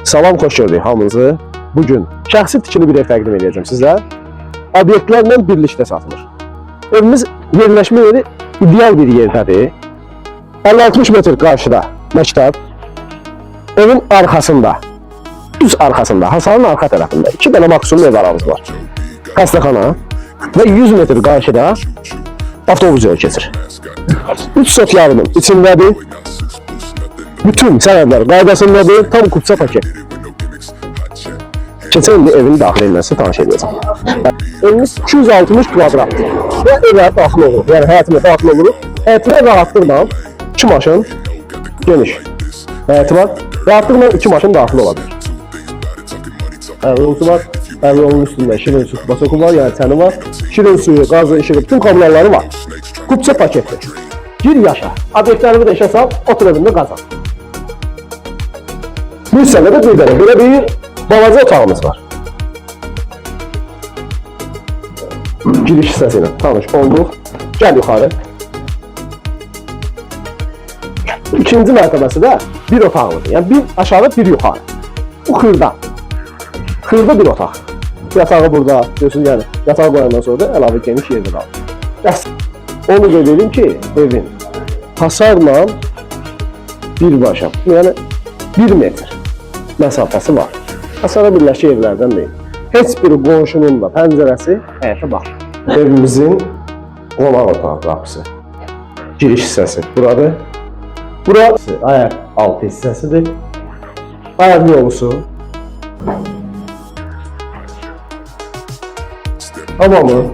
Salam, xoş gördük hamınızı. Bugün şəxsi tikili bir ev təqdim edəcəm sizə. Obyektlərlə birlikdə satılır. Evimiz yerləşmə yeri ideal bir yerdədir. 50-60 metr qarşıda məktəb. Evin arxasında, düz arxasında, hasarın arxa tərəfində 2 dənə maksimum ev aramız var. Xəstəxana və 100 metr qarşıda avtobus yolu keçir. 3 sot yarımın içindədir. Bütün sənədlər qaydasındadır, tam kupça paket. Keçən indi evin daxil edilməsi tanış edəcəm. Evimiz 260 kvadratdır və evə daxil olur, yəni həyətimə daxil olur. Həyətimə rahatlıqla 2 maşın geniş həyəti var, rahatlıqla 2 maşın daxil olabilir. Yolcu var, yolun üstündə şirin su basoku var, yəni çəni var, şirin suyu, qazı, işığı, bütün kabloları var. Kupça paketdir. Gir yaşa, obyektlərimi də işə sal, otur evində qazan. Bu hissədə də bir dənə belə bir balaca otağımız var. Giriş hissəsi ilə tanış olduq. Gəl yuxarı. İkinci mərtəbəsi də bir otağımız. Yəni bir aşağı, bir yuxarı. Bu xırda. Xırda bir otaq. Yatağı burada. Görürsünüz, yəni yatağı qoyandan sonra da əlavə geniş yerdə qalır. Onu qeyd edeyim ki, evin hasarla birbaşa, yəni 1 metr məsafəsi var. Hasara birləşik evlərdən deyil. Heç bir qonşunun da pəncərəsi həyətə baxır. Evimizin qonaq otağı qapısı. Giriş hissəsi buradır. Burası ayaq altı hissəsidir. Ayaq yolusu. Hamamı,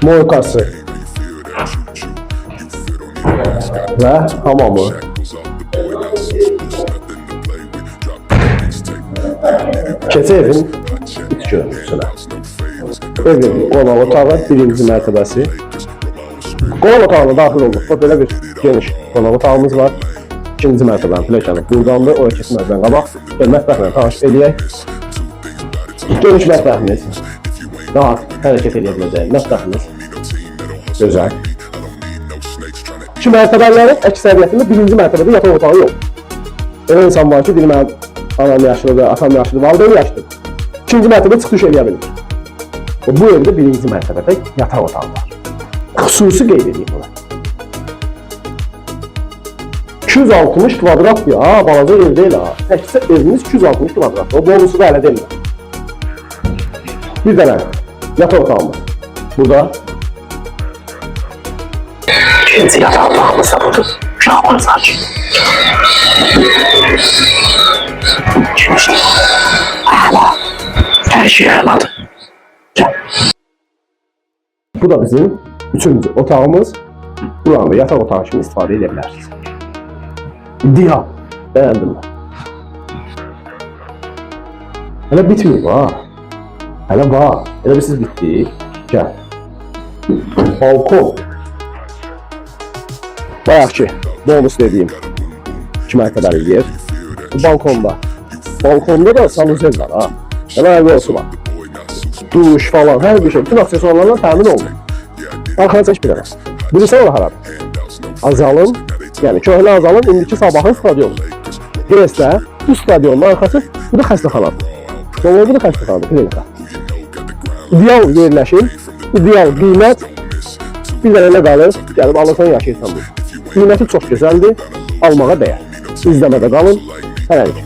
moykası və hamamı. Keçə evin iç görüntüsünə. Evin qonaq otağı birinci mərtəbəsi. Qonaq otağına daxil olduq. Belə bir geniş qonaq otağımız var. İkinci mərtəbənin pləkanı buradandır. Oraya keçməzdən qabaq mətbəxlə tanış edək. Geniş mətbəximiz. Rahat hərəkət edə biləcək mətbəximiz. Gözəl. İki mərtəbələrin əksəriyyətində birinci mərtəbədə yataq otağı yox. Elə insan var ki, deyir mənim anam yaşlıdır, atam yaşlıdır, valideyn yaşlıdır. İkinci mərtəbə çıxış edə bilir. Bu evdə birinci mərtəbədə yataq otağı var. Xüsusi qeyd edeyim buna. 260 kvadratdır ya, balaca ev deyil ha. Təkcə evimiz 260 kvadratdır. O bonusu da hələ demir. Bir dənə yataq otağımız. Burada. İkinci yataq otağımız da budur. Uşaqlar sakin. Əla. Hər şey əladır. Bu da bizim üçüncü otağımız. Buranı da yataq otağı kimi istifadə edə bilərsiniz. İdeal. Bəyəndim mən. Hələ bitməyib ha. Hələ var. Elə bir siz bitdik. Gəl. Balkon. Bayaq ki, bonus dediyim 2 mərtəbəli yer. Bu balkonda. Balkonda da sanuzel var ha. Hələ əvvə olsun var. Duş falan, hər bir şey. Bütün aksesuarlarla təmin olunur. Arxana çək bir dənə. Bilirsən ola haradır? Azalın, yəni köhnə Azalın indiki sabahın stadionu. Gresdə bu stadionun arxası, bu da xəstəxanadır. Bu da xəstəxanadır, klinika. İdeal yerləşim, ideal qiymət, bir dənə nə qalır, gəlib alırsan yaşayırsan bu. Qiyməti çox gözəldir, almağa dəyər. İzləmədə qalın, hələlik.